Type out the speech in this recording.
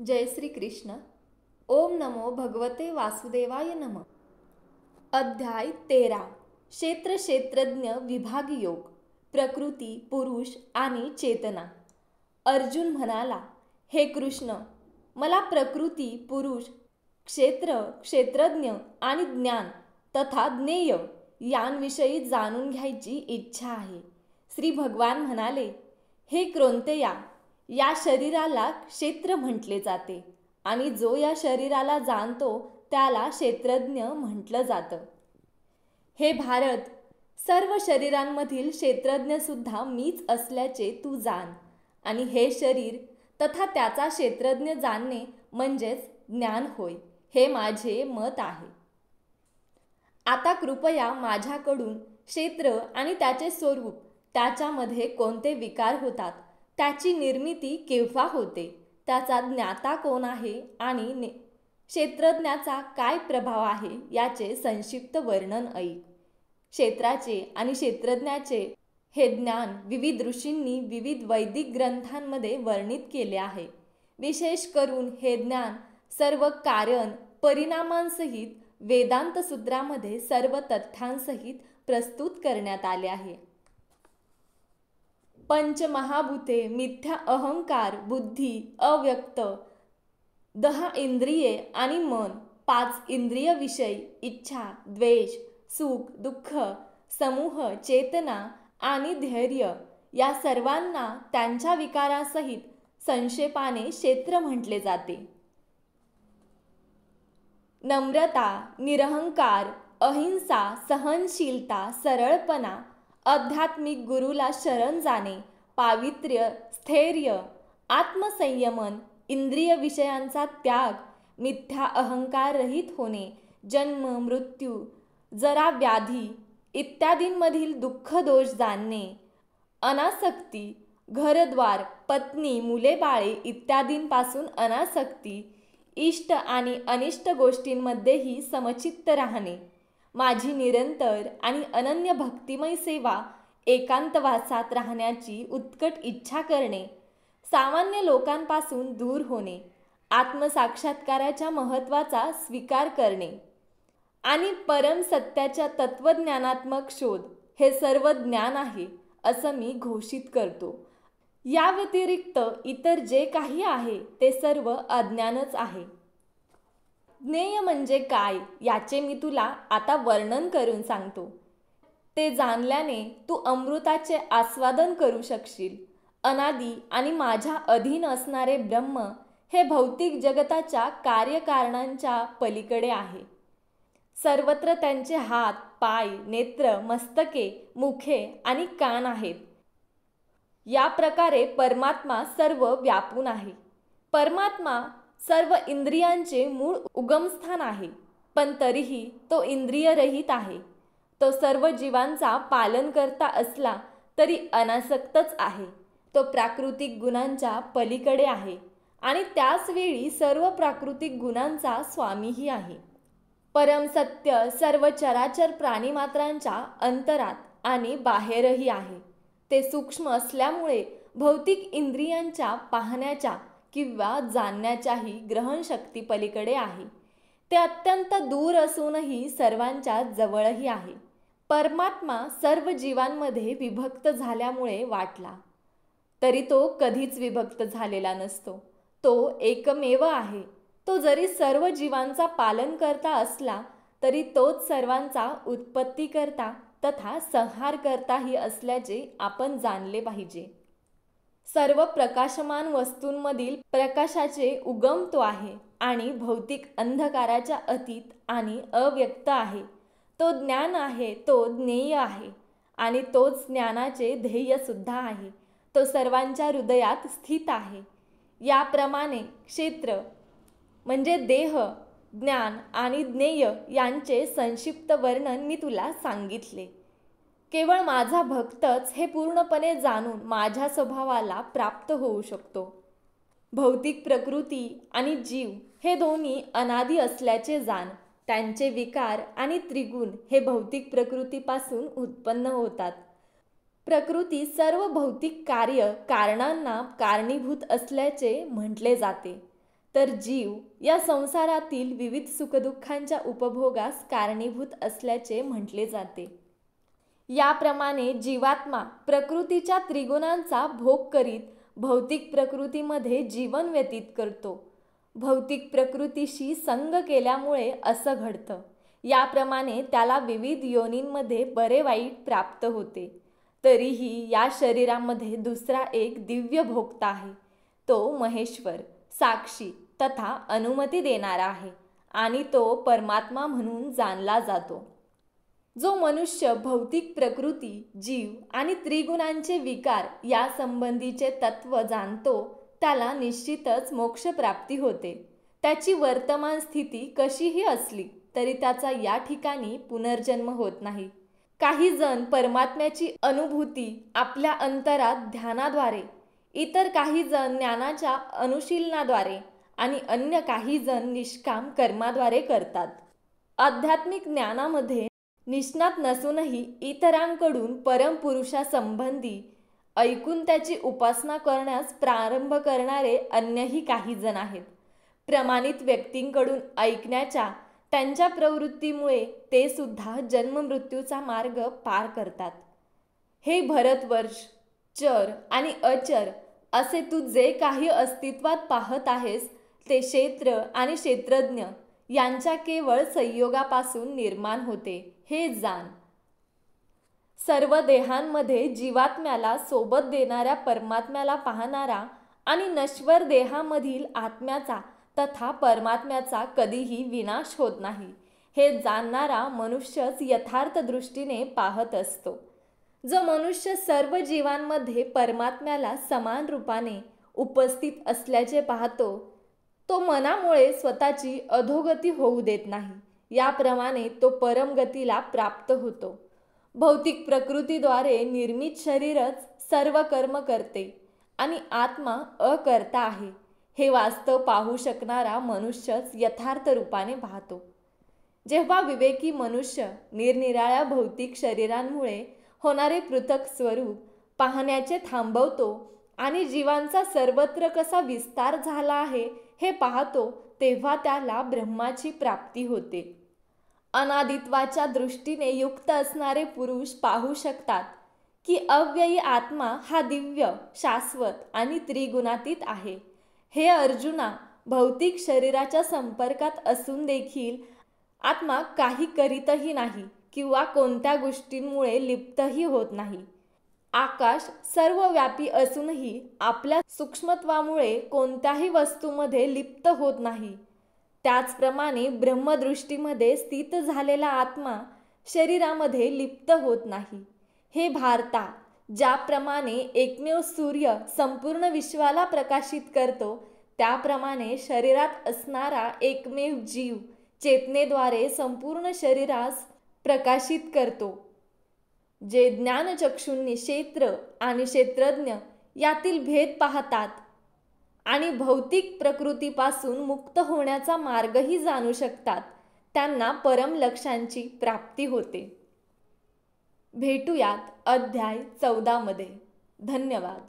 जय श्री कृष्ण. ओम नमो भगवते वासुदेवाय नमः. अध्याय 13. क्षेत्र क्षेत्रज्ञ विभाग योग. प्रकृती, पुरुष आणि चेतना. अर्जुन म्हणाला, हे कृष्ण, मला प्रकृती, पुरुष, क्षेत्र, क्षेत्रज्ञ आणि ज्ञान तथा ज्ञेय यांविषयी जाणून घ्यायची इच्छा आहे. श्री भगवान म्हणाले, हे क्रोंतेया, या शरीराला क्षेत्र म्हटले जाते आणि जो या शरीराला जाणतो त्याला क्षेत्रज्ञ म्हटलं जातं. हे भारत, सर्व शरीरांमधील क्षेत्रज्ञ सुद्धा मीच असल्याचे तू जाण आणि हे शरीर तथा त्याचा क्षेत्रज्ञ जाणणे म्हणजेच ज्ञान होय, हे माझे मत आहे. आता कृपया माझ्याकडून क्षेत्र आणि त्याचे स्वरूप, त्याच्यामध्ये कोणते विकार होतात, त्याची निर्मिती केव्हा होते, त्याचा ज्ञाता कोण आहे आणि क्षेत्रज्ञाचा काय प्रभाव आहे याचे संक्षिप्त वर्णन ऐक. क्षेत्राचे आणि क्षेत्रज्ञाचे हे ज्ञान विविध ऋषींनी विविध वैदिक ग्रंथांमध्ये वर्णित केले आहे. विशेष करून हे ज्ञान सर्व कारण परिणामांसहित वेदांत सूत्रामध्ये सर्व तथ्यांसहित प्रस्तुत करण्यात आले आहे. पंचमहाभूते, मिथ्या अहंकार, बुद्धी, अव्यक्त, 10 इंद्रिये आणि मन, 5 इंद्रिय विषय, इच्छा, द्वेष, सुख, दुःख, समूह, चेतना आणि धैर्य या सर्वांना त्यांच्या विकारासहित संक्षेपाने क्षेत्र म्हटले जाते. नम्रता, निरहंकार, अहिंसा, सहनशीलता, सरळपणा, आध्यात्मिक गुरुला शरण जाणे, पावित्र्य, स्थैर्य, आत्मसंयमन, इंद्रिय विषयांचा त्याग, मिथ्या अहंकार रहित होणे, जन्म, मृत्यू, जरा, व्याधी इत्यादींमधील दुःख दोष जाणणे, अनासक्ती, घरद्वार, पत्नी, मुले बाळे इत्यादींपासून अनासक्ती, इष्ट आणि अनिष्ट गोष्टींमध्येही समचित्त राहणे, माझी निरंतर आणि अनन्य भक्तिमय सेवा, एकांतवासात राहण्याची उत्कट इच्छा करणे, सामान्य लोकांपासून दूर होणे, आत्मसाक्षात्काराच्या महत्त्वाचा स्वीकार करणे आणि परम सत्याच्या तत्वज्ञानात्मक शोध, हे सर्व ज्ञान आहे असं मी घोषित करतो. या व्यतिरिक्त इतर जे काही आहे ते सर्व अज्ञानच आहे. ज्ञेय म्हणजे काय याचे मी तुला आता वर्णन करून सांगतो. ते जाणल्याने तू अमृताचे आस्वादन करू शकशील. अनादी आणि माझ्या अधीन असणारे ब्रह्म हे भौतिक जगताच्या कार्यकारणांच्या पलीकडे आहे. सर्वत्र त्यांचे हात, पाय, नेत्र, मस्तके, मुखे आणि कान आहेत. या प्रकारे परमात्मा सर्व व्यापून आहे. परमात्मा सर्व इंद्रियांचे मूळ उगमस्थान आहे, पण तरीही तो इंद्रियरहित आहे. तो सर्व जीवांचा पालनकर्ता असला तरी अनासक्तच आहे. तो प्राकृतिक गुणांच्या पलीकडे आहे आणि त्याच वेळी सर्व प्राकृतिक गुणांचा स्वामीही आहे. परम सत्य सर्व चराचर प्राणीमात्रांच्या अंतरात आणि बाहेरही आहे. ते सूक्ष्म असल्यामुळे भौतिक इंद्रियांच्या पाहण्याच्या किंवा जाणण्याच्याही ग्रहणशक्ती पलीकडे आहे. ते अत्यंत दूर असूनही सर्वांच्या जवळही आहे. परमात्मा सर्व जीवांमध्ये विभक्त झाल्यामुळे वाटला, तरी तो कधीच विभक्त झालेला नसतो. तो एकमेव आहे. तो जरी सर्व जीवांचा पालनकर्ता असला तरी तोच सर्वांचा उत्पत्तीकर्ता तथा संहारकर्ताही असल्याचे आपण जाणले पाहिजे. सर्व प्रकाशमान वस्तूंमधील प्रकाशाचे उगम तो आहे आणि भौतिक अंधकाराच्या अतीत आणि अव्यक्त आहे. तो ज्ञान आहे, तो ज्ञेय आहे आणि तोच ज्ञानाचे ध्येय सुद्धा आहे. तो सर्वांच्या हृदयात स्थित आहे. याप्रमाणे क्षेत्र म्हणजे देह, ज्ञान आणि ज्ञेय यांचे संक्षिप्त वर्णन मी तुला सांगितले. केवळ माझा भक्तच हे पूर्णपणे जाणून माझ्या स्वभावाला प्राप्त होऊ शकतो. भौतिक प्रकृती आणि जीव हे दोन्ही अनादी असल्याचे जाण. त्यांचे विकार आणि त्रिगुण हे भौतिक प्रकृतीपासून उत्पन्न होतात. प्रकृती सर्व भौतिक कार्य कारणांना कारणीभूत असल्याचे म्हटले जाते. तर जीव या संसारातील विविध सुखदुःखांच्या उपभोगास कारणीभूत असल्याचे म्हटले जाते. याप्रमाणे जीवात्मा प्रकृतीच्या त्रिगुणांचा भोग करीत भौतिक प्रकृतीमध्ये जीवन व्यतीत करतो. भौतिक प्रकृतीशी संग केल्यामुळे असं घडतं. याप्रमाणे त्याला विविध योनींमध्ये बरे वाईट प्राप्त होते. तरीही या शरीरामध्ये दुसरा एक दिव्य भोक्ता आहे. तो महेश्वर, साक्षी तथा अनुमती देणारा आहे आणि तो परमात्मा म्हणून जाणला जातो. जो मनुष्य भौतिक प्रकृती, जीव आणि त्रिगुणांचे विकार या संबंधीचे तत्व जाणतो त्याला निश्चितच मोक्षप्राप्ती होते. त्याची वर्तमान स्थिती कशीही असली तरी त्याचा या ठिकाणी पुनर्जन्म होत नाही. काही जण परमात्म्याची अनुभूती आपल्या अंतरात ध्यानाद्वारे, इतर काही जण ज्ञानाच्या अनुशीलनाद्वारे आणि अन्य काही जण निष्काम कर्माद्वारे करतात. आध्यात्मिक ज्ञानामध्ये निष्णात नसूनही इतरांकडून परमपुरुषासंबंधी ऐकून त्याची उपासना करण्यास प्रारंभ करणारे अन्यही काही जण आहेत. प्रमाणित व्यक्तींकडून ऐकण्याच्या त्यांच्या प्रवृत्तीमुळे ते सुद्धा जन्ममृत्यूचा मार्ग पार करतात. हे भरतवर्ष, चर आणि अचर असे तू जे काही अस्तित्वात पाहत आहेस ते क्षेत्र आणि क्षेत्रज्ञ यांच्या केवळ संयोगापासून निर्माण होते हे जाण. सर्व देहांमध्ये जीवात्म्याला सोबत देणाऱ्या परमात्म्याला पाहणारा आणि नश्वर देहामधील आत्म्याचा तथा परमात्म्याचा कधीही विनाश होत नाही हे जाणणारा मनुष्यच यथार्थ दृष्टीने पाहत असतो. जो मनुष्य सर्व जीवांमध्ये परमात्म्याला समान रूपाने उपस्थित असल्याचे पाहतो तो मनामुळे स्वतःची अधोगती होऊ देत नाही. याप्रमाणे तो परमगतीला प्राप्त होतो. भौतिक प्रकृतीद्वारे निर्मित शरीरच सर्व कर्म करते आणि आत्मा अकर्ता आहे हे वास्तव पाहू शकणारा मनुष्यच यथार्थ रूपाने पाहतो. जेव्हा विवेकी मनुष्य निरनिराळ्या भौतिक शरीरांमुळे होणारे पृथक स्वरूप पाहण्याचे थांबवतो आणि जीवांचा सर्वत्र कसा विस्तार झाला आहे हे पाहतो तेव्हा त्याला ब्रह्माची प्राप्ती होते. अनादित्वाच्या दृष्टीने युक्त असणारे पुरुष पाहू शकतात की अव्ययी आत्मा हा दिव्य, शाश्वत आणि त्रिगुणातीत आहे. हे अर्जुना, भौतिक शरीराच्या संपर्कात असून देखील आत्मा काही करीतही नाही किंवा कोणत्या गोष्टींमुळे लिप्तही होत नाही. आकाश सर्वव्यापी असूनही आपल्या सूक्ष्मत्वामुळे कोणत्याही वस्तूमध्ये लिप्त होत नाही. त्याचप्रमाणे ब्रह्मदृष्टीमध्ये स्थित झालेला आत्मा शरीरामध्ये लिप्त होत नाही. हे भारता, ज्याप्रमाणे एकमेव सूर्य संपूर्ण विश्वाला प्रकाशित करतो त्याप्रमाणे शरीरात असणारा एकमेव जीव चेतनेद्वारे संपूर्ण शरीरास प्रकाशित करतो. जे ज्ञानचक्षुंनी क्षेत्र आणि क्षेत्रज्ञ यातील भेद पाहतात आणि भौतिक प्रकृतीपासून मुक्त होण्याचा मार्गही जाणू शकतात त्यांना परम लक्ष्यांची प्राप्ती होते. भेटूयात अध्याय 14 मध्ये. धन्यवाद.